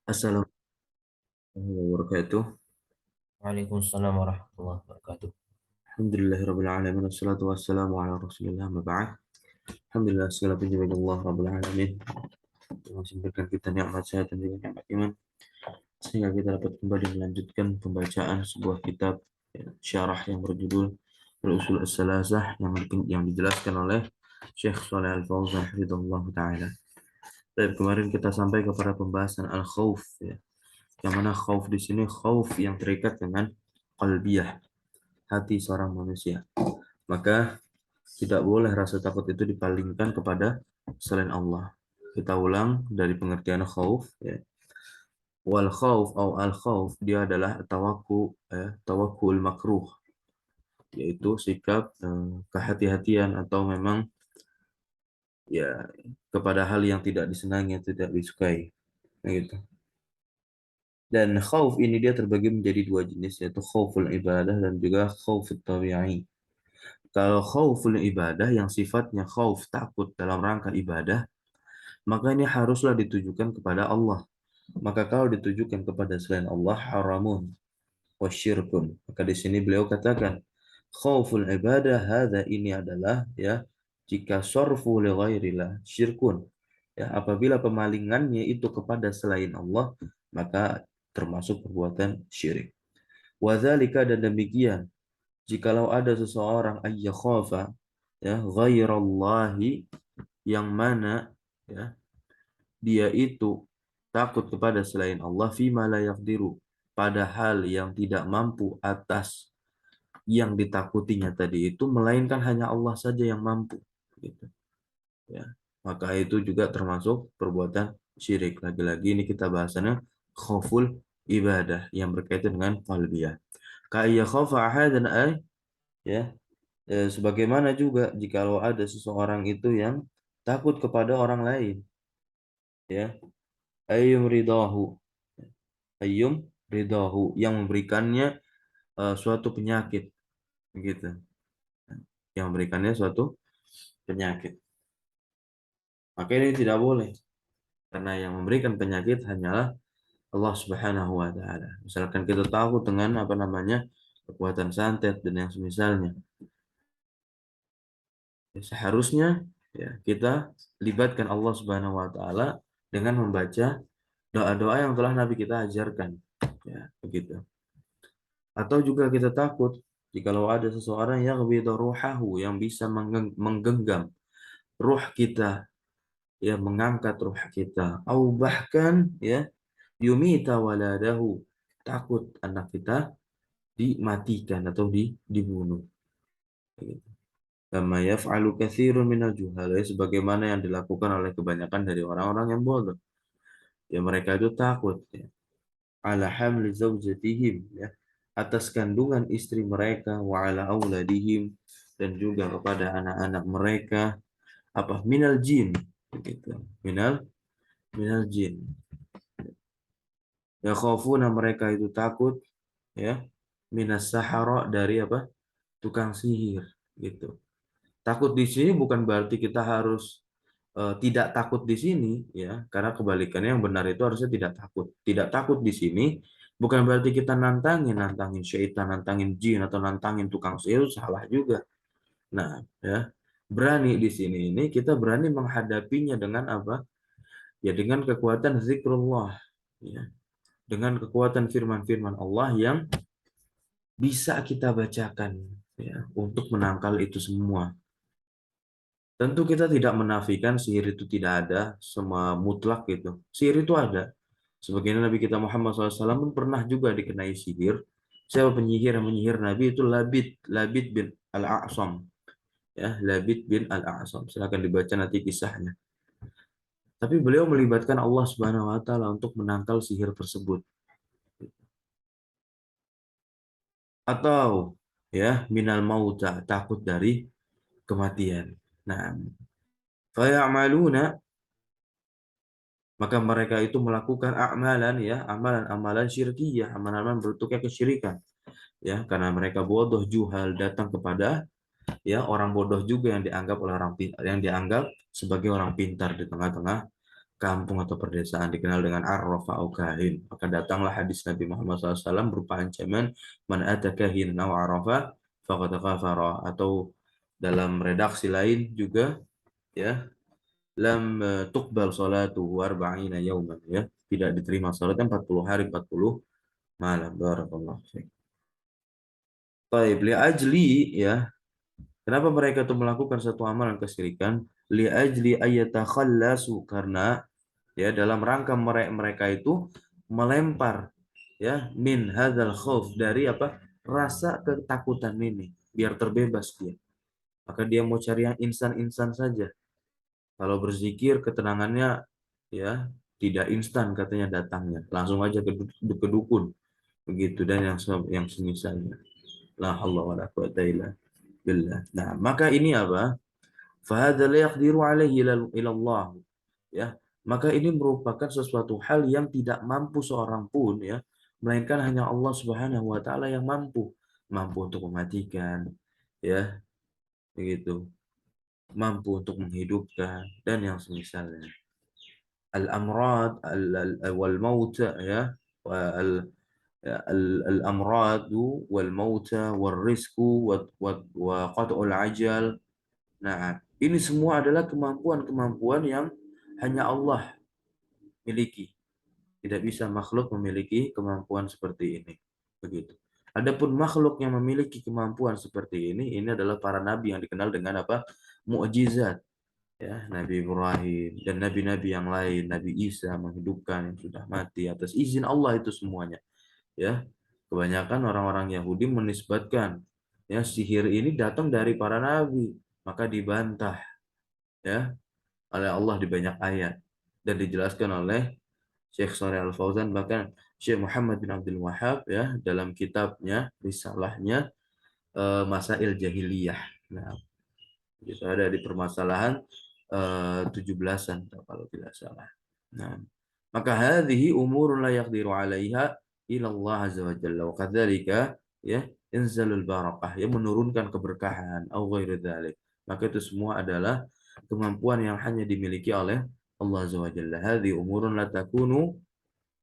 Assalamualaikum warahmatullahi wabarakatuh. Waalaikumsalam warahmatullahi wabarakatuh. Alhamdulillahirabbil alamin wassalatu wassalamu ala Rasulillah ma ba'd. Alhamdulillah segala puji bagi Allah Rabbul alamin yang masih memberikan kita nikmat sehat dan juga nikmat iman sehingga kita dapat kembali melanjutkan pembacaan sebuah kitab syarah yang berjudul Al-Usul As-Salasah yang dijelaskan oleh Syekh Shalih Al-Fauzan hafizahullah taala. Dan kemarin kita sampai kepada pembahasan al-khauf ya. Yang mana khauf di sini khauf yang terikat dengan qalbiyah, hati seorang manusia. Maka tidak boleh rasa takut itu dipalingkan kepada selain Allah. Kita ulang dari pengertian khauf ya. Wal khauf atau al khauf dia adalah tawakkul makruh, yaitu sikap kehati-hatian atau memang ya kepada hal yang tidak disenangi atau tidak disukai gitu. Dan khauf ini dia terbagi menjadi dua jenis, yaitu khauful ibadah dan juga khaufut tabi'i. Kalau khauful ibadah yang sifatnya khauf takut dalam rangka ibadah, maka ini haruslah ditujukan kepada Allah. Maka kalau ditujukan kepada selain Allah, haramun wasyirkun. Maka di sini beliau katakan, khauful ibadah hadza ini adalah ya jika sorfu li ghairillah syirkun. Ya, apabila pemalingannya itu kepada selain Allah, maka termasuk perbuatan syirik. Wadzalika dan demikian, jikalau ada seseorang ayyakhafa ya ghairallahi yang mana ya dia itu takut kepada selain Allah fima la yaqdiru pada hal yang tidak mampu atas yang ditakutinya tadi itu melainkan hanya Allah saja yang mampu gitu ya, maka itu juga termasuk perbuatan syirik. Lagi-lagi ini kita bahasannya khauful ibadah yang berkaitan dengan qalbiyah ka iya khafa ahadan ay ya. Sebagaimana juga jikalau ada seseorang itu yang takut kepada orang lain ya, ayyum ridahu, ayyum ridahu yang memberikannya suatu penyakit gitu, yang memberikannya suatu penyakit, maka ini tidak boleh karena yang memberikan penyakit hanyalah Allah Subhanahu wa taala. Misalkan kita tahu dengan apa namanya kekuatan santet dan yang semisalnya, ya, seharusnya ya kita libatkan Allah Subhanahu wa taala dengan membaca doa-doa yang telah Nabi kita ajarkan ya begitu. Atau juga kita takut jikalau ada seseorang yang ruhahu yang bisa menggenggam ruh kita ya, mengangkat ruh kita, atau bahkan ya yumita waladahu, takut anak kita dimatikan atau dibunuh gitu. Kama yaf'alu katsirun minal juhala, sebagaimana yang dilakukan oleh kebanyakan dari orang-orang yang bodoh. Ya mereka itu takut ya, ala hamli zaujatihim ya, atas kandungan istri mereka, wa ala auladihim dan juga kepada anak-anak mereka, apa minal jin begitu, minal minal jin, ya khafuna mereka itu takut ya, minas sahara dari apa, tukang sihir gitu. Takut di sini bukan berarti kita harus tidak takut di sini ya, karena kebalikannya yang benar itu harusnya tidak takut. Tidak takut di sini bukan berarti kita nantangin nantangin syaitan, nantangin jin atau nantangin tukang sihir, salah juga. Nah, ya berani di sini ini kita berani menghadapinya dengan apa? Ya dengan kekuatan zikrullah, ya dengan kekuatan firman-firman Allah yang bisa kita bacakan ya untuk menangkal itu semua. Tentu kita tidak menafikan sihir itu tidak ada, semua mutlak gitu. Sihir itu ada. Sebagaimana Nabi kita Muhammad SAW pun pernah juga dikenai sihir. Siapa penyihir yang menyihir Nabi itu Labid bin Al-A'sam. Ya, Labid bin Al-A'sam. Silakan dibaca nanti kisahnya. Tapi beliau melibatkan Allah Subhanahu wa taala untuk menangkal sihir tersebut. Atau ya, minal mauta, takut dari kematian. Nah, fayamaluna, maka mereka itu melakukan amalan ya, amalan-amalan syirkiyah, amalan-amalan bentuknya kesyirikan ya, karena mereka bodoh juhal datang kepada ya orang bodoh juga yang dianggap oleh yang dianggap sebagai orang pintar di tengah-tengah kampung atau perdesaan dikenal dengan arrafa au kahin. Maka datanglah hadis Nabi Muhammad SAW berupa ancaman man ata kahin au arafa faqad kafara, atau dalam redaksi lain juga ya lam tuqbal salatuhu arba'ina yauman, ya tidak diterima salatnya 40 hari 40 malam. Barakallahu fiik. Baik, li ajli, ya, kenapa mereka itu melakukan satu amalan kesyirikan? Li ajli ayatakhallasu, karena ya dalam rangka mereka itu melempar ya min hadzal khauf, dari apa, rasa ketakutan ini, biar terbebas dia. Maka dia mau cari yang instan-instan saja. Kalau berzikir ketenangannya ya tidak instan katanya datangnya, langsung aja ke dukun begitu, dan yang semisalnya. La haula wala quwata illa billah. Nah, maka ini apa? Fahadza la yaqdiru alaihi ila Allah. Ya, maka ini merupakan sesuatu hal yang tidak mampu seorang pun, ya, melainkan hanya Allah Subhanahu wa taala yang mampu. Mampu untuk mematikan, ya, begitu. Mampu untuk menghidupkan dan yang semisalnya. Al-amrad wal maut, ya, al-amrad wal maut wal rizqu wa qat'ul ajal. Nah, ini semua adalah kemampuan-kemampuan yang hanya Allah miliki. Tidak bisa makhluk memiliki kemampuan seperti ini. Begitu. Adapun makhluk yang memiliki kemampuan seperti ini adalah para nabi yang dikenal dengan apa? Mukjizat. Ya, Nabi Ibrahim dan nabi-nabi yang lain, Nabi Isa menghidupkan yang sudah mati atas izin Allah, itu semuanya. Ya, kebanyakan orang-orang Yahudi menisbatkan ya sihir ini datang dari para nabi, maka dibantah ya oleh Allah di banyak ayat, dan dijelaskan oleh Syekh Shalih Al Fauzan, bahkan Syekh Muhammad bin Abdul Wahhab ya dalam kitabnya risalahnya Masail Jahiliyah. Nah, itu ada di permasalahan 17-an kalau tidak salah. Nah, maka hadhihi umurun la yaqdiru 'alaiha ila Allah azza wa jalla, wa kadzalika ya inzalul barakah, ya menurunkan keberkahan au ghairu dzalik. Maka itu semua adalah kemampuan yang hanya dimiliki oleh Allah azza wa jalla. Hadhihi umurun la takunu,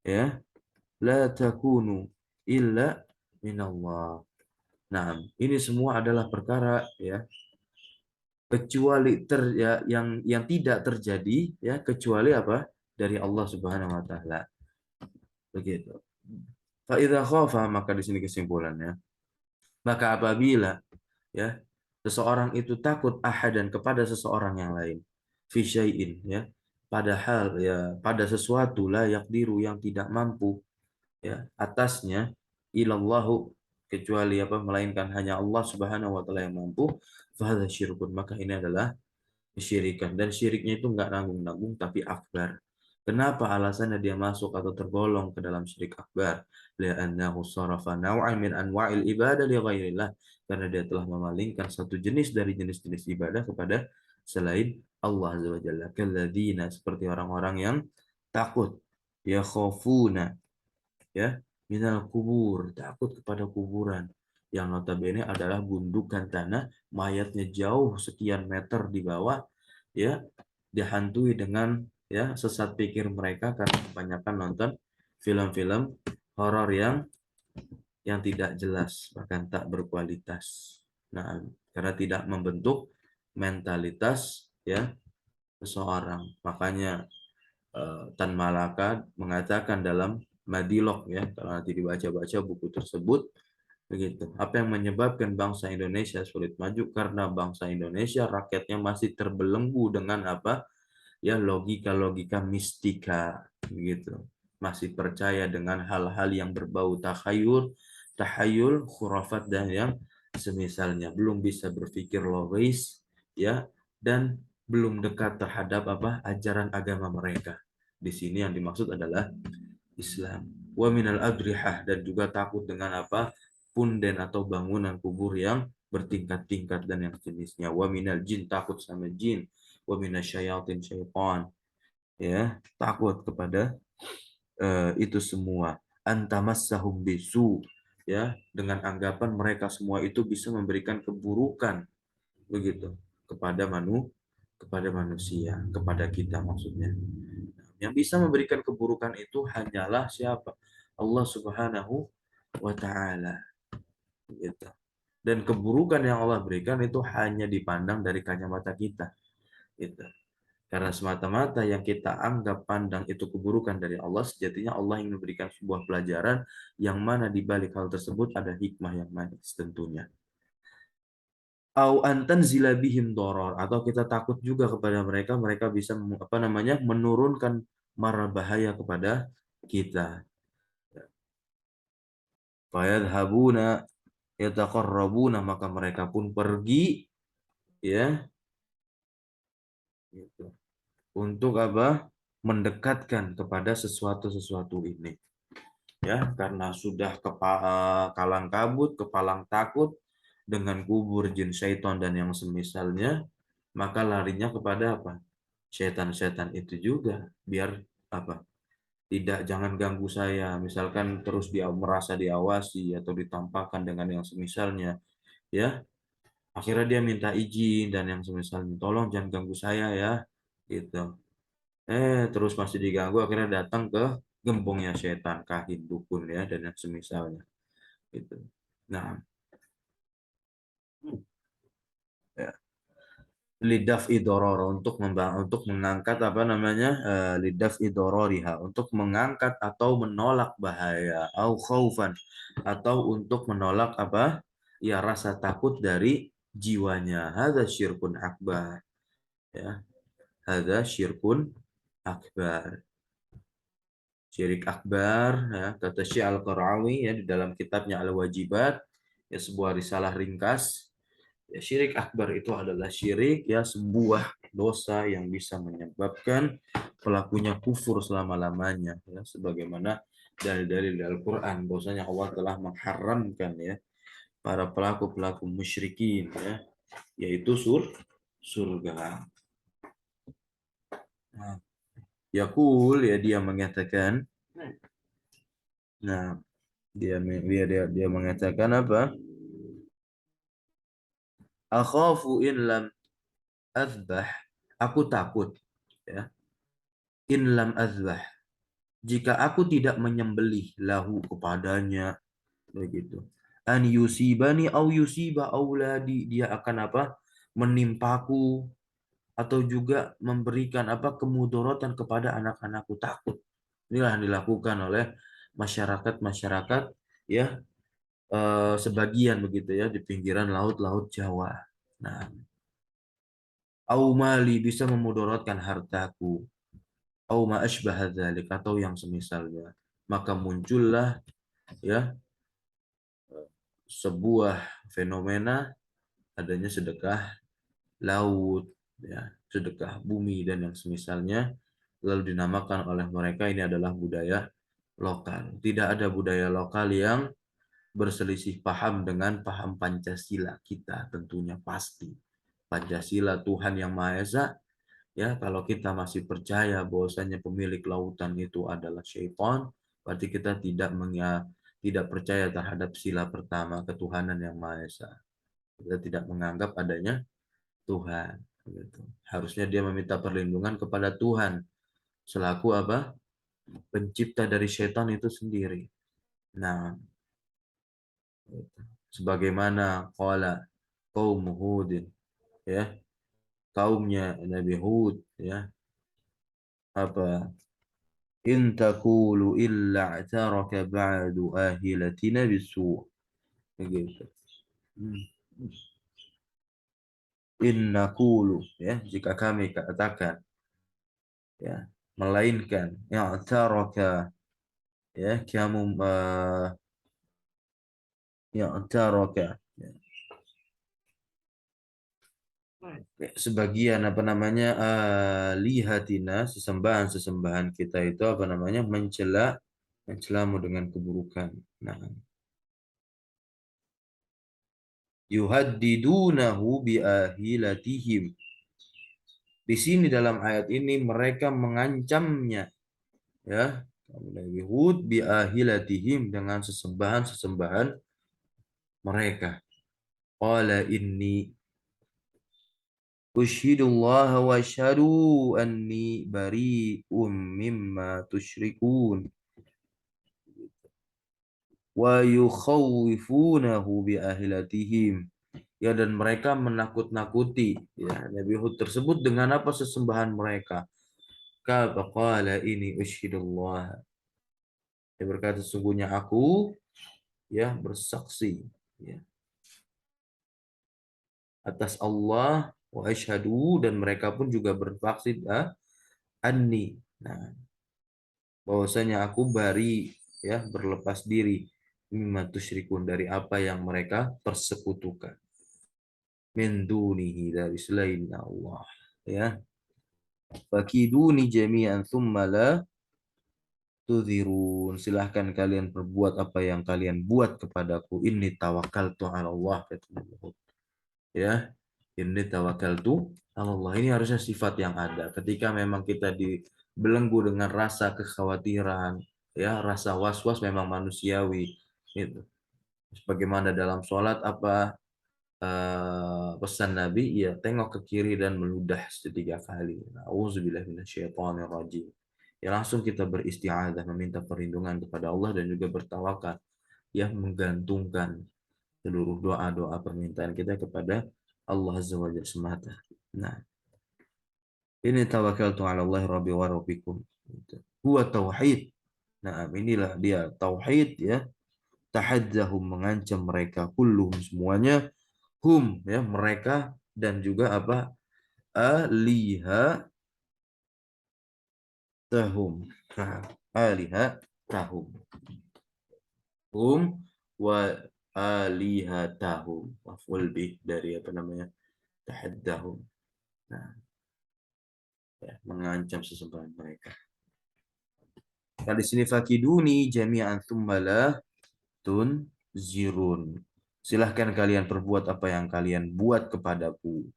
ya, la takunu illa minallah. Nah, ini semua adalah perkara ya kecuali ya, yang tidak terjadi ya kecuali apa, dari Allah Subhanahu wa taala. Begitu. Fa idza khafa, maka di sini kesimpulannya, maka apabila ya seseorang itu takut ahadan kepada seseorang yang lain, fi syai'in, ya, padahal ya pada sesuatu la yaqdiru, yang tidak mampu ya atasnya, ilallahu, kecuali apa, melainkan hanya Allah Subhanahu wa taala yang mampu, fa hadza syirkun, maka ini adalah kesyirikan, dan syiriknya itu enggak nanggung-nanggung tapi akbar. Kenapa alasannya dia masuk atau tergolong ke dalam syirik akbar? Li'annahu sarafa naw'an min anwa'il ibadah li ghairillah, karena dia telah memalingkan satu jenis dari jenis-jenis ibadah kepada selain Allah azza wa jalla. Kalladzina, seperti orang-orang yang takut, ya khafuna, ya, minal kubur, takut kepada kuburan, yang notabene adalah gundukan tanah, mayatnya jauh sekian meter di bawah, ya, dihantui dengan ya sesat pikir mereka karena kebanyakan nonton film-film horor yang tidak jelas, bahkan tak berkualitas. Nah, karena tidak membentuk mentalitas ya seseorang. Makanya Tan Malaka mengatakan dalam Madilog, ya, kalau nanti dibaca-baca buku tersebut, begitu. Apa yang menyebabkan bangsa Indonesia sulit maju? Karena bangsa Indonesia rakyatnya masih terbelenggu dengan apa? Ya, logika-logika mistika, begitu. Masih percaya dengan hal-hal yang berbau tahayul, khurafat dan yang semisalnya. Belum bisa berpikir logis, ya, dan belum dekat terhadap apa, ajaran agama mereka. Di sini yang dimaksud adalah Islam. Wa minal adrihah, dan juga takut dengan apa, punden atau bangunan kubur yang bertingkat-tingkat dan yang jenisnya. Wa minal jin, takut sama jin. Wa minasyayatin, syaitan, ya, takut kepada itu semua. Antamassahum bisu, ya, dengan anggapan mereka semua itu bisa memberikan keburukan, begitu, kepada kepada manusia, kepada kita maksudnya. Yang bisa memberikan keburukan itu hanyalah siapa? Allah Subhanahu wa taala, gitu. Dan keburukan yang Allah berikan itu hanya dipandang dari kacamata kita, gitu. Karena semata-mata yang kita anggap pandang itu keburukan dari Allah, sejatinya Allah ingin memberikan sebuah pelajaran yang mana di balik hal tersebut ada hikmah yang manis tentunya. Au antan zilabihim doror, atau kita takut juga kepada mereka, mereka bisa menurunkan mara bahaya kepada kita. Fayadhabuna yataqarrabuna, maka mereka pun pergi, ya, gitu. Untuk apa? Mendekatkan kepada sesuatu ini. Ya, karena sudah kalang kabut, kepalang takut dengan kubur jin syaitan dan yang semisalnya, maka larinya kepada apa? Setan-setan itu juga, biar apa? Tidak, jangan ganggu saya. Misalkan terus dia merasa diawasi atau ditampakkan dengan yang semisalnya, ya. Akhirnya dia minta izin dan yang semisalnya, tolong jangan ganggu saya ya, gitu. Terus masih diganggu, akhirnya datang ke gembongnya setan, kahin, dukun ya, dan yang semisalnya, gitu. Nah, ya. Lidaf idoror, untuk mengangkat apa namanya, lidaf idororiha, untuk mengangkat atau menolak bahaya, au khaufan, atau untuk menolak apa, ya, rasa takut dari jiwanya. Hadza syirkun akbar, ya. Hadza syirkun akbar. Syirik akbar, ya, kata Syekh Al-Qara'awi ya di dalam kitabnya Al-Wajibat, ya, sebuah risalah ringkas. Ya, syirik akbar itu adalah syirik, ya, sebuah dosa yang bisa menyebabkan pelakunya kufur selama-lamanya, ya, sebagaimana dari Al-Qur'an bahwasanya Allah telah mengharamkan, ya, para pelaku-pelaku musyrikin, ya, yaitu surga. Nah, Yaqul, ya, dia mengatakan, nah, dia mengatakan apa? Akhafu in lam azbah, aku takut, ya, in lam azbah, jika aku tidak menyembelih lahu kepadanya, begitu. An yusibani au yusiba auladi, dia akan apa? Menimpaku atau juga memberikan apa? Kemudorotan kepada anak-anakku, takut. Inilah yang dilakukan oleh masyarakat-masyarakat, ya, sebagian begitu ya di pinggiran laut Jawa. Nah, au mali, bisa memudaratkan hartaku, au ma asbah dzalik, atau yang semisalnya. Maka muncullah, ya, sebuah fenomena adanya sedekah laut, ya, sedekah bumi dan yang semisalnya, lalu dinamakan oleh mereka ini adalah budaya lokal. Tidak ada budaya lokal yang berselisih paham dengan paham Pancasila kita, tentunya pasti. Pancasila Tuhan yang Maha Esa, ya, kalau kita masih percaya bahwasanya pemilik lautan itu adalah syaitan, berarti kita tidak percaya terhadap sila pertama, ketuhanan yang Maha Esa. Kita tidak menganggap adanya Tuhan, gitu. Harusnya dia meminta perlindungan kepada Tuhan selaku apa? Pencipta dari syaitan itu sendiri. Nah, gitu. Sebagaimana qala kaum Hudin, ya, kaumnya Nabi Hud, ya, apa, in taqulu illa i'taraka ba'du ahilatina bisu', begitu. Hmm. In naqulu, ya, jika kami katakan, ya, melainkan i'taraka, ya, kamu i'taraka, ya, sebagian apa namanya, lihatina, sesembahan kita itu apa namanya, mencelamu dengan keburukan. Nah, yuhaddidunahu biahilatihim, di sini dalam ayat ini mereka mengancamnya, ya, Nabi Hud biahilatihim, dengan sesembahan mereka. Qala inni Ushhidullah wa asyhadu anni bari'um mimma tusyrikun wa yukhawwifunahu bi ahlatihim. Ya, dan mereka menakut-nakuti ya Nabi Hud tersebut dengan apa sesembahan mereka. Qala ini ushhidullah. Dia berkata sesungguhnya aku ya bersaksi ya atas Allah wa asyhadu, dan mereka pun juga bersaksi anni. Nah, bahwasanya aku bari ya berlepas diri mimma tusyrikun, dari apa yang mereka persekutukan, min dunihi, dari selain Allah ya. Fakiduni jami'an thumma la tudhirun. Silahkan kalian perbuat apa yang kalian buat kepadaku. Inni tawakkaltu 'ala Allah, kata Nabi Hud. Ya, inni tawakkaltu 'ala Allah. Ini harusnya sifat yang ada ketika memang kita dibelenggu dengan rasa kekhawatiran, ya, rasa was-was memang manusiawi. Itu. Sebagaimana dalam sholat apa pesan Nabi, ya tengok ke kiri dan meludah setiga kali. Auzubillahi minasyaitonirrajim. Ya, langsung kita beristi'adzah, meminta perlindungan kepada Allah dan juga bertawakal, ya menggantungkan seluruh doa-doa permintaan kita kepada Allah Azza wa Jalla semata. Nah, ini tawakkaltu 'ala Allah rabbi wa rabbikum. Huwa tauhid. Nah, inilah dia tauhid ya. Tahaddahum, mengancam mereka, kulluhum, semuanya, hum ya mereka, dan juga apa aliha tahum. Nah, aliha tahum, hum wa alihatahum, maf'ul bih dari apa namanya tahaddahum. Nah, ya, mengancam sesembahan mereka. Nah, di sini fakiduni jami'an tsumma la tunzirun. Silahkan kalian perbuat apa yang kalian buat kepadaku.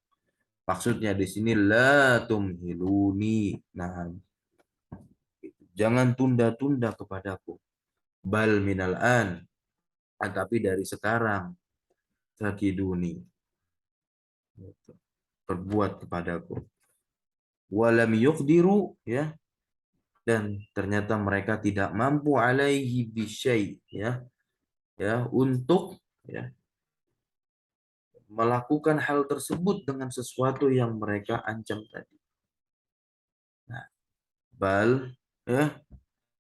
Maksudnya di sini la tumhiluni. Nah, jangan tunda-tunda kepadaku. Bal minal an, tapi dari sekarang. Fakiduni, perbuat kepadaku. Walam yuqdiru ya, dan ternyata mereka tidak mampu alaihi bisyai ya, ya untuk ya melakukan hal tersebut dengan sesuatu yang mereka ancam tadi. Nah, bal ya,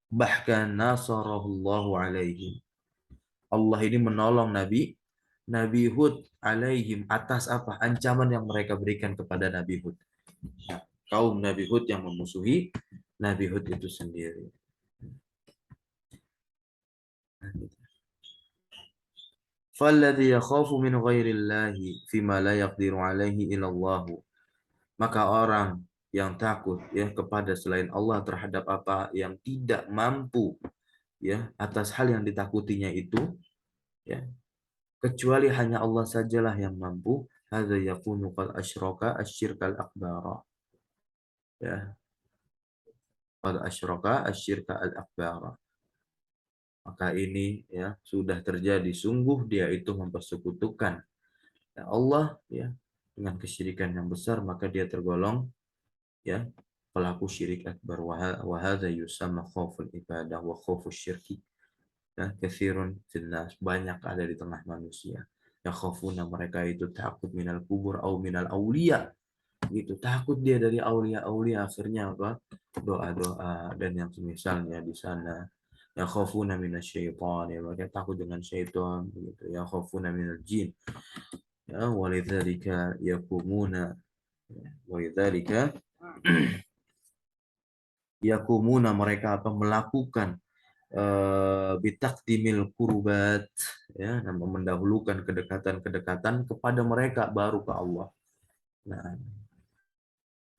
bahkan nasarahullahu alaihi. Allah ini menolong Nabi Hud alaihim, atas apa? Ancaman yang mereka berikan kepada Nabi Hud. Nah, kaum Nabi Hud yang memusuhi Nabi Hud itu sendiri. Falladhi yakhafu min ghairillahi fima la yaqdiru alaihi illallah. Maka orang yang takut ya kepada selain Allah terhadap apa yang tidak mampu ya atas hal yang ditakutinya itu ya, kecuali hanya Allah sajalah yang mampu, hadza yakunu qad asyraka asyirkal akbara. Ya, qad asyraka asyirka al akbara. Maka ini ya sudah terjadi, sungguh dia itu mempersekutukan ya Allah ya dengan kesyirikan yang besar, maka dia tergolong ya pelaku syirik akbar. Wa hadza yusamma khauful ibadah wa khaufus syirki. Ya, katsirun finnas, banyak ada di tengah manusia. Ya khaufuna, mereka itu takut minal kubur au minal aulia. Gitu, takut dia dari aulia-aulia, akhirnya apa? Doa-doa dan yang semisalnya di sana. Ya khafuna minasyaitan, ya mereka takut dengan syaitan gitu. Ya khafuna minal jin. Ya walidzalika yakumuna, walidzalika yakumuna, mereka apa? Melakukan bitakdimil kurbat ya, mendahulukan kedekatan-kedekatan kepada mereka baru ke Allah. Nah,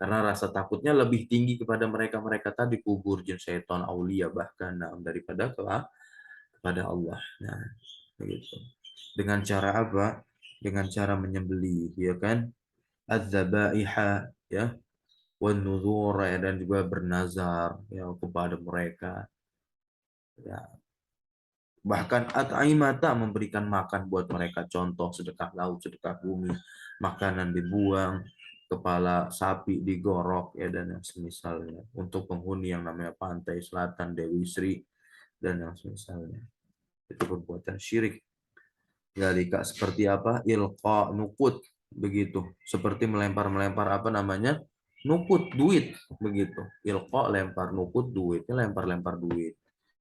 karena rasa takutnya lebih tinggi kepada mereka-mereka tadi, kubur, jin, syaitan, aulia bahkan, daripada kepada Allah. Nah, begitu. Dengan cara apa? Dengan cara menyembelih, ya kan? Az-zabaiha ya, wan nuzur ya, dan juga bernazar ya kepada mereka. Ya, bahkan at'imata, memberikan makan buat mereka, contoh sedekah laut, sedekah bumi, makanan dibuang, kepala sapi digorok ya dan yang semisalnya untuk penghuni yang namanya pantai selatan Dewi Sri dan yang semisalnya itu perbuatan syirik. Jadi kak seperti apa ilqa nukut begitu seperti melempar apa namanya nukut duit begitu ilqa lempar nukut duitnya lempar duit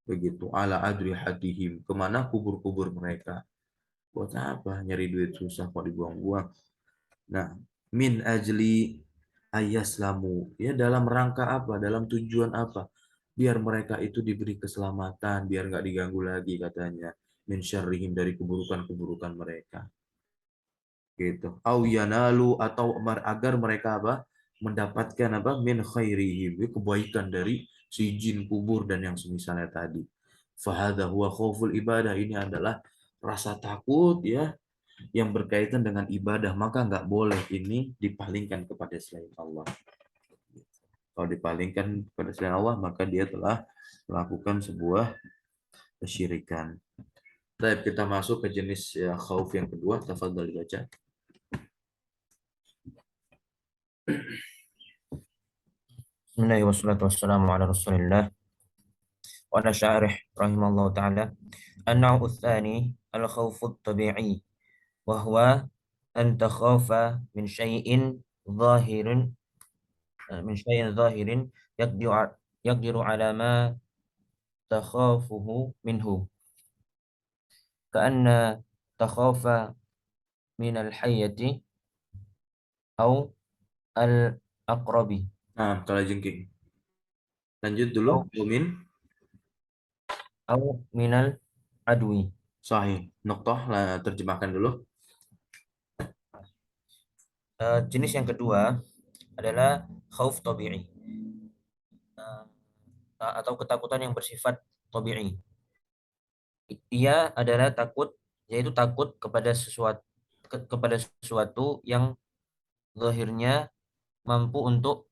begitu ala adri hadihim kemana kubur mereka buat apa nyari duit susah kok dibuang-buang. Nah, min ajli ayaslamu. Ya dalam rangka apa? Dalam tujuan apa? Biar mereka itu diberi keselamatan, biar nggak diganggu lagi katanya. Min syarrihim dari keburukan-keburukan mereka. Gitu. Au yanalu atau agar mereka apa? Mendapatkan apa? Min khairihim. Kebaikan dari si jin kubur dan yang semisalnya tadi. Fahadha huwa khauful ibadah. Ini adalah rasa takut ya yang berkaitan dengan ibadah, maka nggak boleh ini dipalingkan kepada selain Allah. Kalau dipalingkan kepada selain Allah, maka dia telah melakukan sebuah kesyirikan. Baik, kita masuk ke jenis ya, khauf yang kedua. Tafadhal dibaca. Bismillahirrahmanirrahim. Wassalatu wassalamu ala Rasulillah wa ala syarih rahimallahu taala. An-naw'u tsani al-khawfu at-tabi'i wa huwa an takhafa min syai'in zahirin yaqdiru ala ma takhafuhu minhu. Ka'anna takhafa min al-hayyati aw al-aqrabi Nah, kalau jengking. Lanjut dulu. aw Umin. aw min al-adwi. Sahih. Noktah. Lah, terjemahkan dulu. Jenis yang kedua adalah khauf tabi'i, eh, atau ketakutan yang bersifat tabi'i. Ia adalah takut, yaitu takut kepada sesuatu yang zahirnya mampu untuk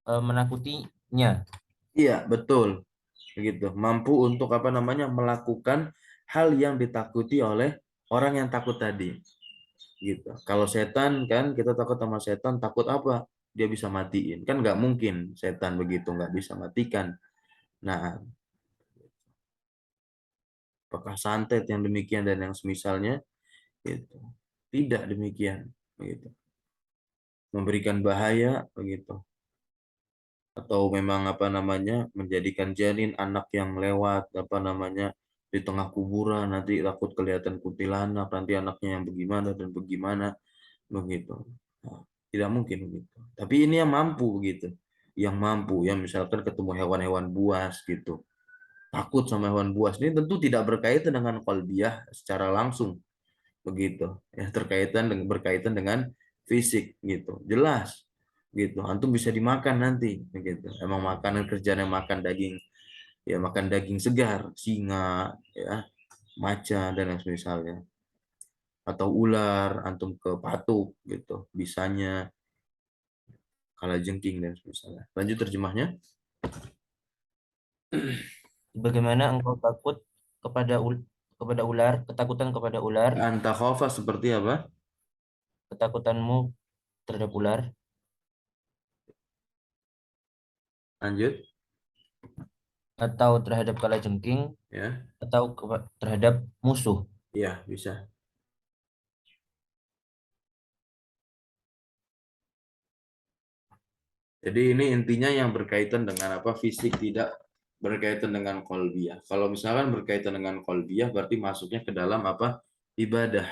menakutinya. Iya, betul. Begitu. Mampu untuk apa namanya melakukan hal yang ditakuti oleh orang yang takut tadi. Gitu. Kalau setan kan kita takut sama setan, takut apa? Dia bisa matiin. Kan nggak mungkin setan begitu nggak bisa matikan. Nah, apakah santet yang demikian dan yang semisalnya? Gitu. Tidak demikian. Begitu. Memberikan bahaya begitu. Atau memang apa namanya menjadikan janin anak yang lewat apa namanya di tengah kuburan nanti takut kelihatan kuntilanak nanti anaknya yang bagaimana dan bagaimana begitu. Nah, tidak mungkin begitu. Tapi ini yang mampu begitu. Yang mampu ya misalkan ketemu hewan-hewan buas gitu. Takut sama hewan buas ini tentu tidak berkaitan dengan qalbiyah secara langsung begitu. Ya berkaitan dengan fisik gitu. Jelas gitu. Antum bisa dimakan nanti begitu. Emang makanan kerjanya makan daging ya makan daging segar, singa ya, macan dan yang semisalnya atau ular antum ke patuk gitu bisanya kalajengking dan misalnya. Lanjut terjemahnya. Bagaimana engkau takut kepada ular, ketakutan kepada ular, Anta khafa seperti apa? ketakutanmu terhadap ular, Lanjut atau terhadap kalajengking, ya. atau terhadap musuh. Iya, bisa. Jadi ini intinya yang berkaitan dengan apa? Fisik tidak berkaitan dengan kolbiyah. Kalau misalkan berkaitan dengan kolbiyah berarti masuknya ke dalam apa? Ibadah.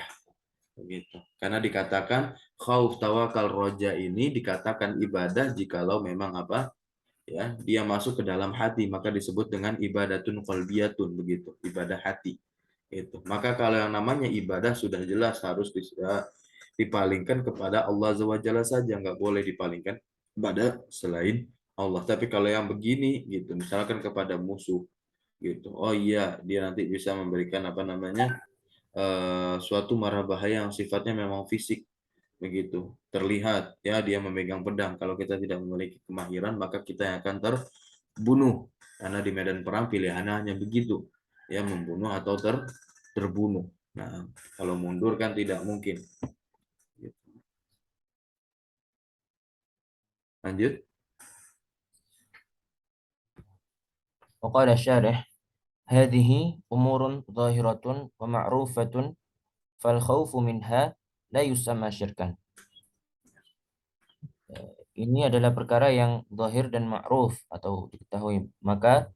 Begitu. Karena dikatakan khauf tawakal roja ini dikatakan ibadah jikalau memang apa? Ya, dia masuk ke dalam hati maka disebut dengan ibadatun qalbiyatun begitu, ibadah hati. Itu. Maka kalau yang namanya ibadah sudah jelas harus dipalingkan kepada Allah Azza wa Jalla saja, nggak boleh dipalingkan kepada selain Allah. Tapi kalau yang begini gitu, misalkan kepada musuh gitu. Oh iya, dia nanti bisa memberikan apa namanya? Suatu mara bahaya yang sifatnya memang fisik begitu terlihat ya dia memegang pedang kalau kita tidak memiliki kemahiran maka kita yang akan terbunuh karena di medan perang pilihannya hanya begitu ya membunuh atau terbunuh. Nah kalau mundur kan tidak mungkin. Lanjut. وقال الشارح هذه أمور ظاهرة ومعروفة فالخوف منها لا يسمى شركا. Ini adalah perkara yang zahir dan ma'ruf atau diketahui. Maka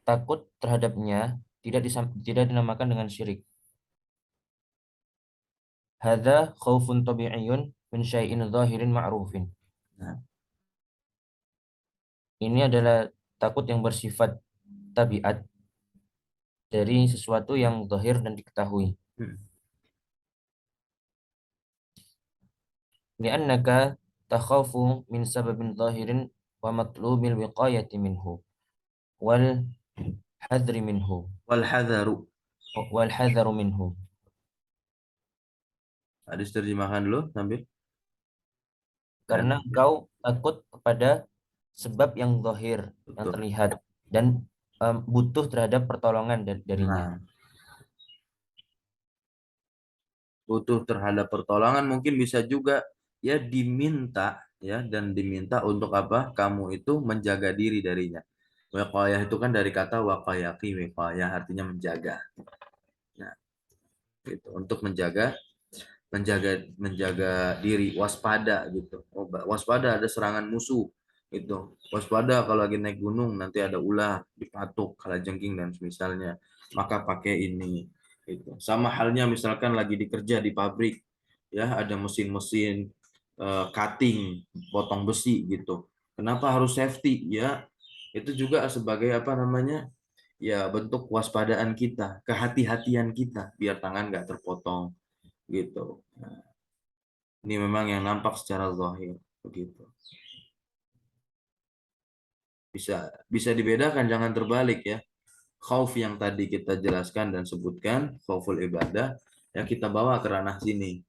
takut terhadapnya tidak dinamakan dengan syirik. Hadza khaufun tabi'iyyun min syai'in zahirin ma'rufin. Nah, Ini adalah takut yang bersifat tabiat dari sesuatu yang zahir dan diketahui. hmm. Li'annaka takhafu min sababin zahirin wa matlubil wiqayati minhu wal hadri minhu Wal hadharu. wal hadharu minhu. Hadis terjemahkan dulu sambil. Karena Dan engkau takut kepada sebab yang zahir, yang betul. terlihat dan butuh terhadap pertolongan darinya. Nah, butuh terhadap pertolongan mungkin bisa juga ya diminta ya, dan diminta untuk apa? Kamu itu menjaga diri darinya. Wiqayah itu kan dari kata waqayaqi, wiqayah artinya menjaga. Nah, gitu. Untuk menjaga menjaga menjaga diri, waspada gitu. Oh, waspada ada serangan musuh itu. Waspada kalau lagi naik gunung nanti ada ular, dipatuk, kalajengking dan semisalnya. Maka pakai ini itu. Sama halnya misalkan lagi dikerja di pabrik ya, ada mesin-mesin cutting, potong besi gitu. Kenapa harus safety ya? Itu juga sebagai apa namanya? Ya bentuk waspadaan kita, kehati-hatian kita biar tangan nggak terpotong gitu. Nah, ini memang yang nampak secara zahir begitu. Bisa bisa dibedakan, jangan terbalik ya. Khauf yang tadi kita jelaskan dan sebutkan, khauful ibadah, ya kita bawa ke ranah sini.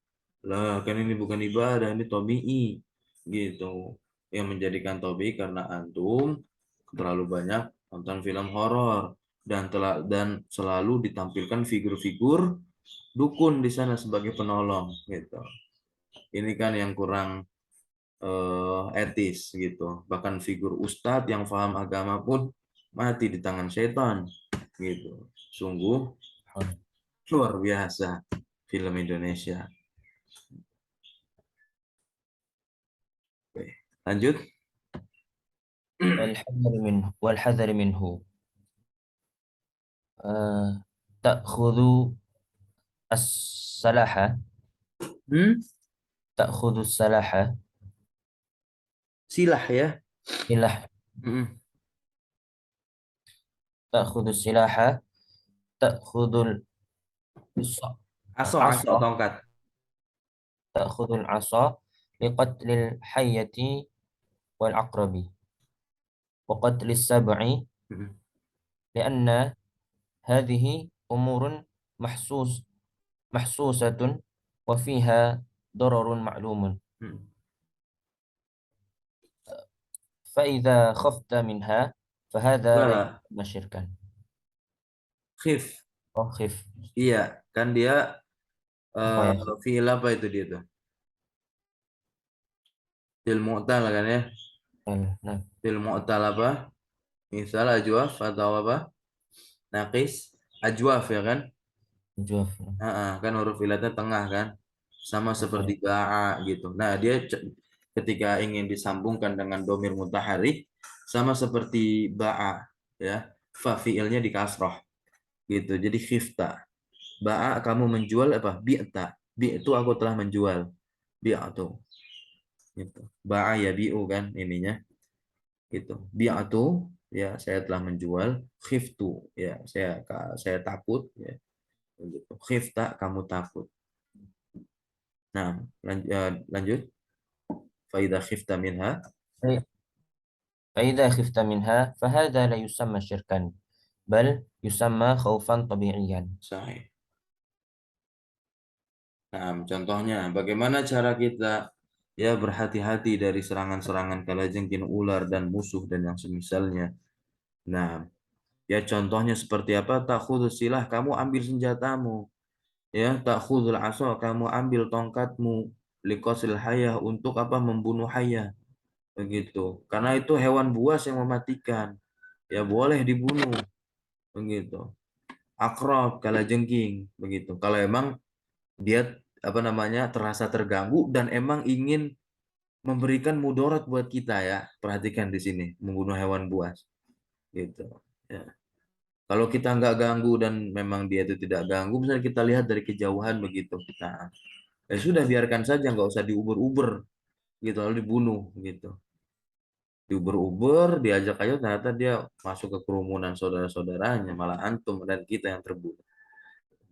Lah, kan ini bukan ibadah, ini tobi'i gitu. Yang menjadikan tobi'i karena antum terlalu banyak nonton film horor dan selalu ditampilkan figur-figur dukun di sana sebagai penolong gitu. Ini kan yang kurang etis gitu. Bahkan figur ustadz yang paham agama pun mati di tangan setan gitu. Sungguh luar biasa film Indonesia. Oke, lanjut. والحذر منه تأخذ السلاح Hmm? تأخذ السلاح Silah ya. سلاح Hmm. تأخذ السلاح تأخذ Aso, aso, العصا tongkat. تأخذ العصا لقتل الحية والعقرب وقتل السبع Hmm. لأن هذه أمور محسوس محسوسة وفيها ضرر معلوم Hmm. فإذا خفت منها فهذا ليس Bala, شركا khif. أو خف Iya, kan dia apa eh ya fiil apa itu dia tuh? Fiil mu'tal kan ya? nah Fiil mu'tal apa? Misal ajwaf atau apa? Naqis, ajwaf ya kan? jawab Kan huruf ilatnya tengah kan, sama apa ya seperti ba'a gitu. Nah dia ketika ingin disambungkan dengan domir mutaharik sama seperti ba'a ya, fa fiilnya di kasroh gitu. Jadi khifta, ba'a kamu menjual apa? Bi'ta, bi itu aku telah menjual, bi'atu gitu. Ba'a ya bi'u kan ininya gitu. Bi'atu ya saya telah menjual, khiftu ya saya takut ya gitu. Khifta kamu takut. Nah, lanjut. Faida khifta minha. فإذا خفت منها فهذا لا يسمى شركا بل يسمى خوفا طبيعيا. Sahih. Nah, contohnya bagaimana cara kita ya berhati-hati dari serangan-serangan kalajengking ular dan musuh dan yang semisalnya. Nah, ya contohnya seperti apa? Takhudus silah, kamu ambil senjatamu. Ya, takhudul asa, kamu ambil tongkatmu. liqasil hayah, untuk apa? Membunuh hayah, begitu. Karena itu hewan buas yang mematikan, ya boleh dibunuh, begitu. Akrab, kalajengking, begitu. Kalau emang dia apa namanya terasa terganggu dan emang ingin memberikan mudarat buat kita, ya. Perhatikan di sini, membunuh hewan buas, gitu. Ya. Kalau kita nggak ganggu dan memang dia itu tidak ganggu, misalnya kita lihat dari kejauhan begitu, kita ya sudah biarkan saja, nggak usah diuber-uber gitu lalu dibunuh gitu. Diuber-uber, diajak aja, ternyata dia masuk ke kerumunan saudara-saudaranya, malah antum dan kita yang terbunuh.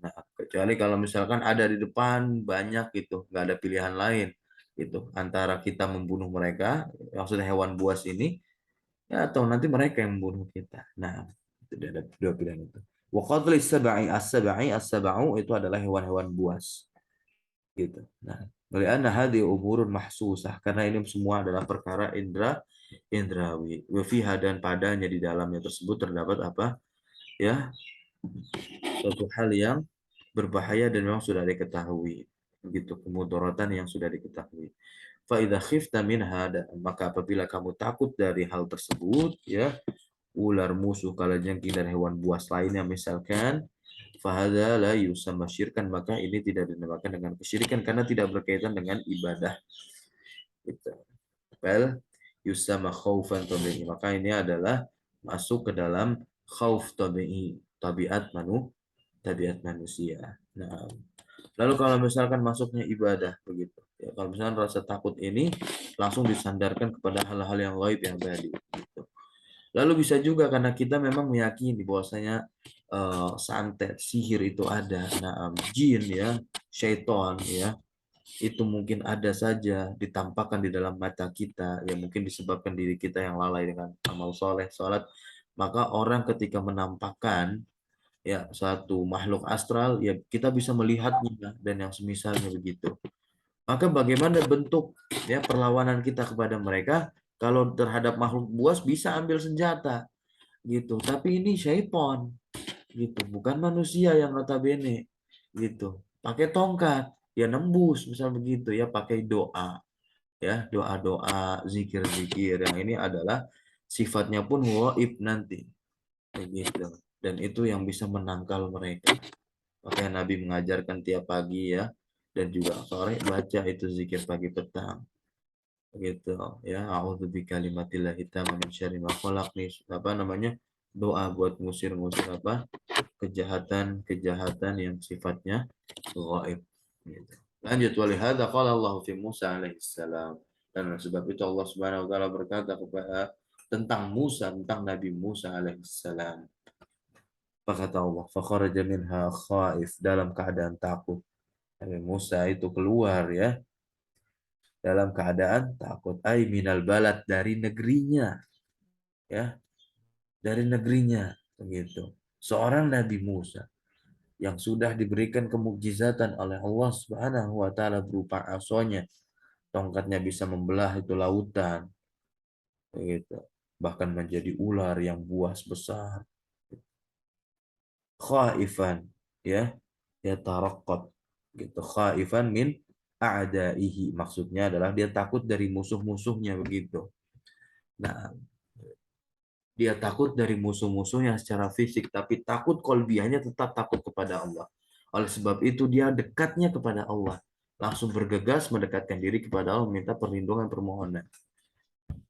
Nah, kecuali kalau misalkan ada di depan banyak gitu, nggak ada pilihan lain gitu antara kita membunuh mereka, maksudnya hewan buas ini, ya atau nanti mereka yang membunuh kita. Nah, itu dia ada dua pilihan itu. Wa qatli sab'i as-sab'u itu adalah hewan-hewan buas gitu. Nah, lianna hadhihi umurun mahsusah, karena ini semua adalah perkara indrawi. Wa fiha, dan padanya di dalamnya tersebut terdapat apa? Ya, suatu hal yang berbahaya dan memang sudah diketahui. Begitu, kemudaratan yang sudah diketahui. Fa idza khifta minha, maka apabila kamu takut dari hal tersebut, ya, ular, musuh, kalajengking dan hewan buas lainnya misalkan, fahada la yusamma syirkan, maka ini tidak dinamakan dengan kesyirikan karena tidak berkaitan dengan ibadah, gitu. Bal yusamma khaufan tabi'i, maka ini adalah masuk ke dalam khauf tabi'i, tabiat manusia. Nah, lalu kalau misalkan masuknya ibadah begitu, ya, kalau misalkan rasa takut ini langsung disandarkan kepada hal-hal yang gaib yang tadi, gitu. Lalu bisa juga karena kita memang meyakini bahwasanya santet, sihir itu ada. Nah, jin, ya, syaiton, ya, itu mungkin ada saja ditampakkan di dalam mata kita, ya mungkin disebabkan diri kita yang lalai dengan amal soleh, sholat. Maka orang ketika menampakkan, ya, satu makhluk astral, ya kita bisa melihatnya dan yang semisalnya begitu. Maka bagaimana bentuk, ya, perlawanan kita kepada mereka? Kalau terhadap makhluk buas bisa ambil senjata, gitu. Tapi ini syaiton, gitu, bukan manusia yang notabene, gitu. Pakai tongkat, ya nembus, misal begitu, ya pakai doa, ya doa-doa, zikir-zikir yang ini adalah sifatnya pun waib nanti, begitu. Dan itu yang bisa menangkal mereka. Makanya Nabi mengajarkan tiap pagi, ya, dan juga sore baca itu zikir pagi petang, gitu, ya. A'udzubika kalimatillahi tamma min syarri ma khalaq, nih apa namanya, doa buat ngusir-ngusir apa, kejahatan-kejahatan yang sifatnya gaib, gitu. Lanjut, walihada qala Allah fi Musa alaihissalam, dan sebab itu Allah Subhanahu wa taala berkata kepada tentang Musa, tentang Nabi Musa alaihissalam. Apa kata Allah? Fa kharaja minha khaif, dalam keadaan takut. Nabi Musa itu keluar, ya, dalam keadaan takut. Ai minal balad, dari negerinya, ya, dari negerinya, begitu. Seorang Nabi Musa yang sudah diberikan kemukjizatan oleh Allah Subhanahu wa taala berupa asonya, tongkatnya bisa membelah itu lautan, begitu. Bahkan menjadi ular yang buas besar. Khaifan, ya, ya taraqqab, gitu. Khaifan min a'daihi, maksudnya adalah dia takut dari musuh-musuhnya, begitu. Nah, dia takut dari musuh-musuhnya secara fisik, tapi takut kolbiahnya tetap takut kepada Allah. Oleh sebab itu dia dekatnya kepada Allah, langsung bergegas mendekatkan diri kepada Allah, minta perlindungan, permohonan.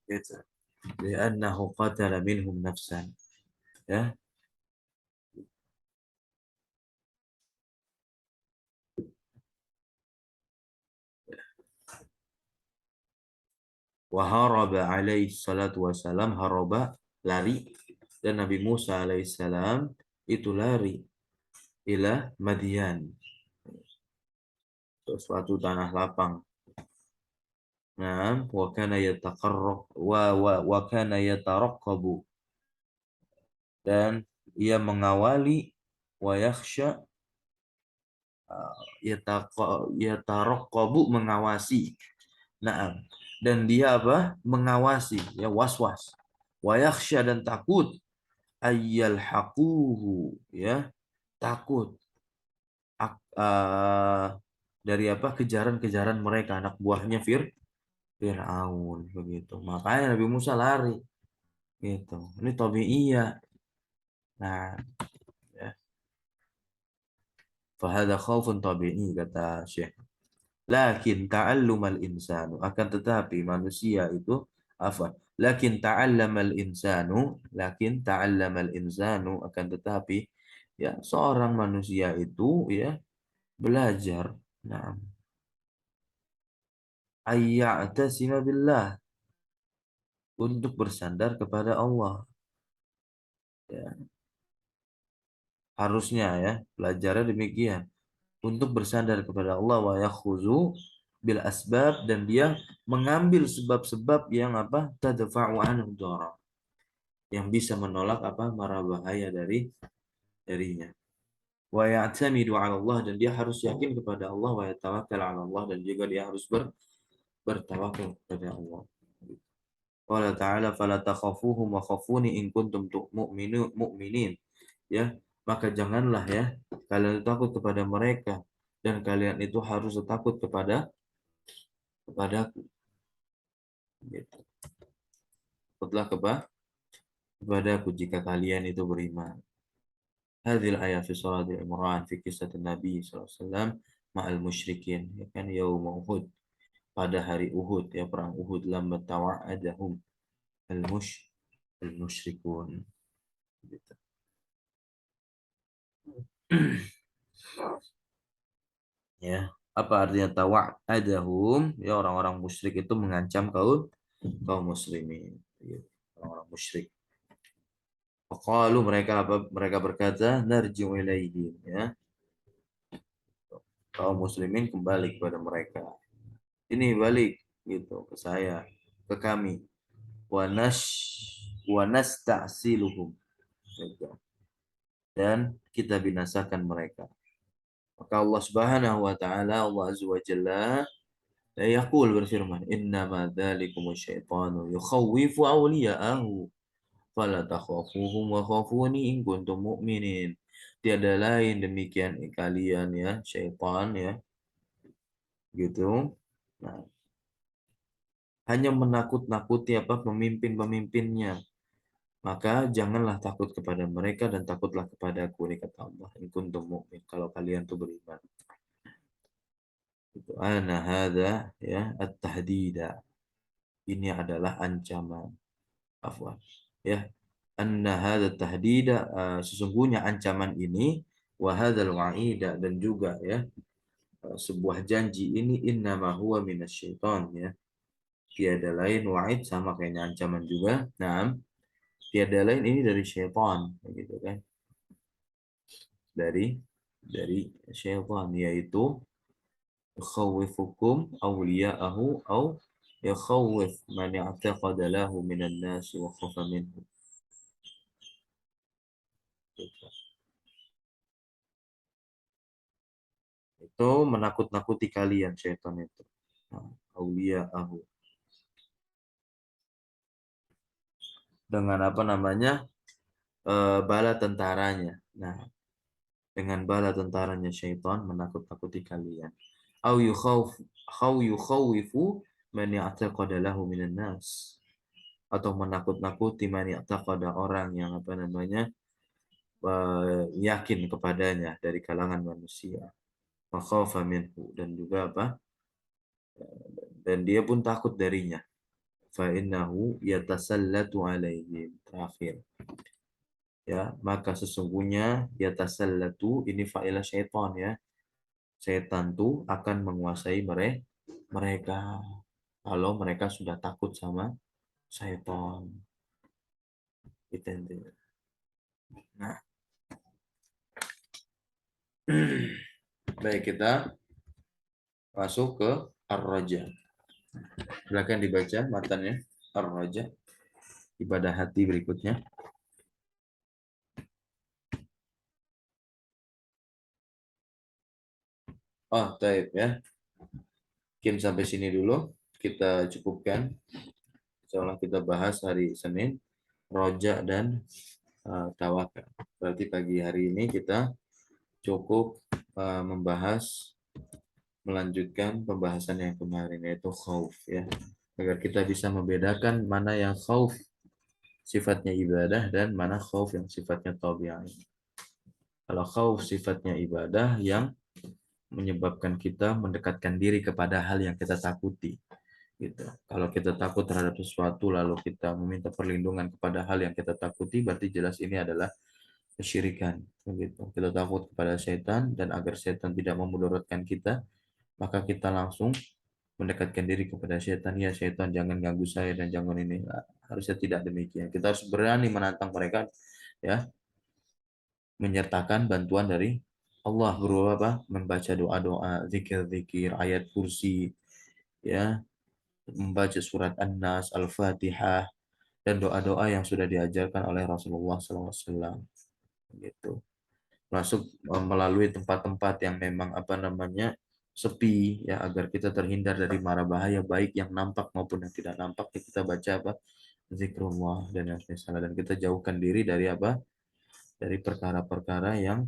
Gitu. Li'annahu qatala minhum nafsan. Ya. Wa haraba alaihi salatu wassalam, haraba, lari, dan Nabi Musa alaihissalam itu lari ila Madian, suatu tanah lapang. Nah, wa kana yataraqqabu, dan ia mengawali, wa yakhsha, yataraqqabu, mengawasi. Nah, dan dia apa? Mengawasi, ya, was-was. Wa yakhsha, dan takut, ayyal haquhu, ya, takut dari apa kejaran-kejaran mereka anak buahnya Fir'aun begitu. Makanya Nabi Musa lari gitu. Ini tabi'iyah. Nah, ya. Fahada khaufun tabi'i kata Syekh. Lakin ta'allumal insanu akan tetapi manusia itu apa? Lakin ta'allamal insanu akan tetapi ya seorang manusia itu ya belajar nah ayya'tasima billah untuk bersandar kepada Allah ya harusnya ya belajarnya demikian untuk bersandar kepada Allah wa yakhuzu bil asbab dan dia mengambil sebab-sebab yang apa tadfa'u anhu dharar yang bisa menolak apa mara bahaya darinya wa ya'tamidu 'ala Allah dan dia harus yakin kepada Allah wa yatawakkal 'ala Allah dan juga dia harus bertawakal kepada Allah. Qala ta'ala fala takhafuhum wa khafuni in kuntum mu'minin ya maka janganlah ya kalian takut kepada mereka dan kalian itu harus takut kepadaku gitu. Takutlah kepadaku jika kalian itu beriman. Hadhil ayat fi surat Al-Imran fi kisah Nabi SAW ma'al musyrikin ya kan yaum Uhud pada hari Uhud ya perang Uhud lamma tawa'adahum al-mush al-musyrikun gitu. Ya apa artinya tawa'adahum ya orang-orang musyrik itu mengancam kaum kaum muslimin gitu. Orang-orang musyrik qalu mereka apa mereka berkata narji'u ilaihim ya kaum muslimin kembali kepada mereka ini balik gitu ke saya ke kami wanas wanasta'siluhum gitu. Dan kita binasakan mereka maka Allah Subhanahu wa taala Allah Azza wa Jalla yaqul berfirman innama dzalikum syaitanu yukhawwifu awliya'ahu fala takhafuhum wa khafuni in kuntum mu'minin tiada lain demikian kalian ya syaitan ya gitu nah hanya menakut-nakuti apa pemimpin-pemimpinnya maka janganlah takut kepada mereka dan takutlah kepadaku ini kata Allah in kuntum mu'min kalau kalian tuh beriman itu ana hadza ya at-tahdida ini adalah ancaman afwan ya anna hadza tahdida sesungguhnya ancaman ini wa hadzal wa'ida dan juga ya sebuah janji ini innama huwa minasyaiton ya tiada lain wa'id sama kayaknya ancaman juga nah tiada lain ini dari syaitan gitu kan dari syaitan yaitu يخوفكم أولياءه أو يخوف من اعتقد له من الناس وخاف منه itu menakut-nakuti kalian syaitan itu awliya'ahu dengan apa namanya bala tentaranya nah dengan bala tentaranya syaitan menakut-nakuti kalian au yukhawifu man ya'taqada lahu minan nas atau menakut-nakuti man ya'taqada orang yang apa namanya yakin kepadanya dari kalangan manusia makhafa minhu dan juga apa dan dia pun takut darinya fa innahu yatasallatu alaihim terakhir ya maka sesungguhnya yatasallatu ini fa'ilah syaitan ya setan tuh akan menguasai mereka kalau mereka sudah takut sama syaitan itu intinya nah baik kita masuk ke Ar-Raja silakan dibaca matanya Ar-Raja ibadah hati berikutnya. Oh, taib ya. Mungkin sampai sini dulu kita cukupkan. Insyaallah kita bahas hari Senin, Roja dan Tawakal. Berarti pagi hari ini kita cukup membahas melanjutkan pembahasan yang kemarin yaitu khauf ya. Agar kita bisa membedakan mana yang khauf sifatnya ibadah dan mana khauf yang sifatnya tabi'ah. Kalau khauf sifatnya ibadah yang menyebabkan kita mendekatkan diri kepada hal yang kita takuti gitu. Kalau kita takut terhadap sesuatu lalu kita meminta perlindungan kepada hal yang kita takuti, berarti jelas ini adalah kesyirikan begitu. Kita takut kepada setan dan agar setan tidak memudaratkan kita, maka kita langsung mendekatkan diri kepada setan. Ya setan, jangan ganggu saya dan jangan ini. Nah, harusnya tidak demikian. Kita harus berani menantang mereka ya, menyertakan bantuan dari Allah berupa apa? Membaca doa-doa, zikir-zikir, ayat kursi, ya, membaca surat An-Nas, Al-Fatihah, dan doa-doa yang sudah diajarkan oleh Rasulullah SAW. Gitu. Masuk melalui tempat-tempat yang memang apa namanya sepi ya, agar kita terhindar dari mara bahaya baik yang nampak maupun yang tidak nampak. Ya, kita baca apa? Zikrullah dan yang misalnya, dan kita jauhkan diri dari apa? Dari perkara-perkara yang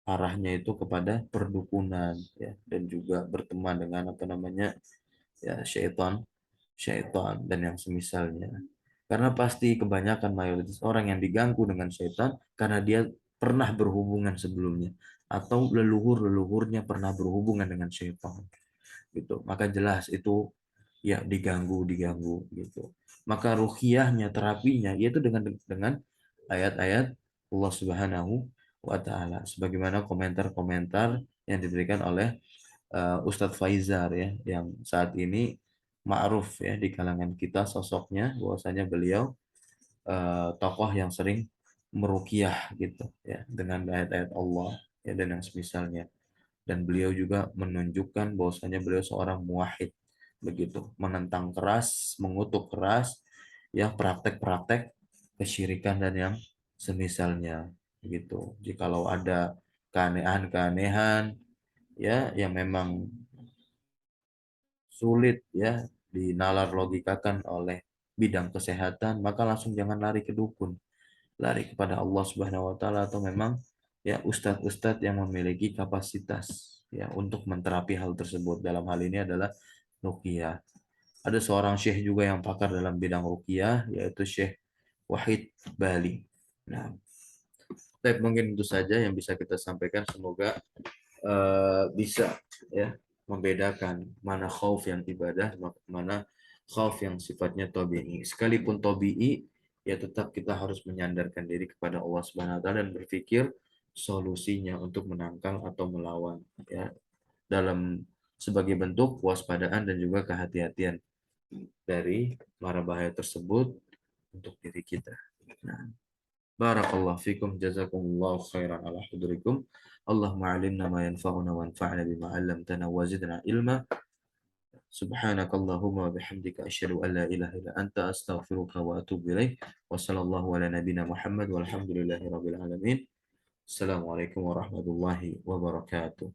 arahnya itu kepada perdukunan ya, dan juga berteman dengan apa namanya ya syaitan dan yang semisalnya. Karena pasti kebanyakan mayoritas orang yang diganggu dengan syaitan karena dia pernah berhubungan sebelumnya atau leluhur-leluhurnya pernah berhubungan dengan syaitan gitu. Maka jelas itu ya diganggu gitu. Maka ruhiyahnya, terapinya yaitu dengan ayat-ayat Allah Subhanahu wa taala sebagaimana komentar-komentar yang diberikan oleh Ustadz Faizar ya, yang saat ini ma'ruf ya di kalangan kita sosoknya, bahwasanya beliau tokoh yang sering meruqyah gitu ya dengan ayat-ayat Allah ya dan yang semisalnya. Dan beliau juga menunjukkan bahwasanya beliau seorang muwahhid begitu, menentang keras, mengutuk keras ya praktek-praktek kesyirikan dan yang semisalnya gitu. Jikalau ada keanehan-keanehan ya yang memang sulit ya dinalar logikakan oleh bidang kesehatan, maka langsung jangan lari ke dukun, lari kepada Allah Subhanahu wa taala, atau memang ya ustadz-ustadz yang memiliki kapasitas ya untuk menterapi hal tersebut. Dalam hal ini adalah ruqyah. Ada seorang syekh juga yang pakar dalam bidang ruqyah yaitu Syekh Wahid Bali. Nah, mungkin itu saja yang bisa kita sampaikan. Semoga bisa ya membedakan mana khauf yang ibadah, mana khauf yang sifatnya tabi'i. Sekalipun tabi'i, ya tetap kita harus menyandarkan diri kepada Allah Subhanahu wa taala dan berpikir solusinya untuk menangkal atau melawan ya, dalam sebagai bentuk waspadaan dan juga kehati-hatian dari mara bahaya tersebut untuk diri kita. Nah, barakallahu fikum, jazakumullahu khairan ala hudurikum. Allahumma alimna ma yanfa'una wa anfa'na bima 'allamtana wa zidna ilma. Subhanakallahumma wa bihamdika asyhadu an la ilaha illa anta astaghfiruka wa atubu ilaik. Wa sallallahu ala nabiyyina Muhammad walhamdulillahi rabbil alamin. Assalamualaikum warahmatullahi wabarakatuh.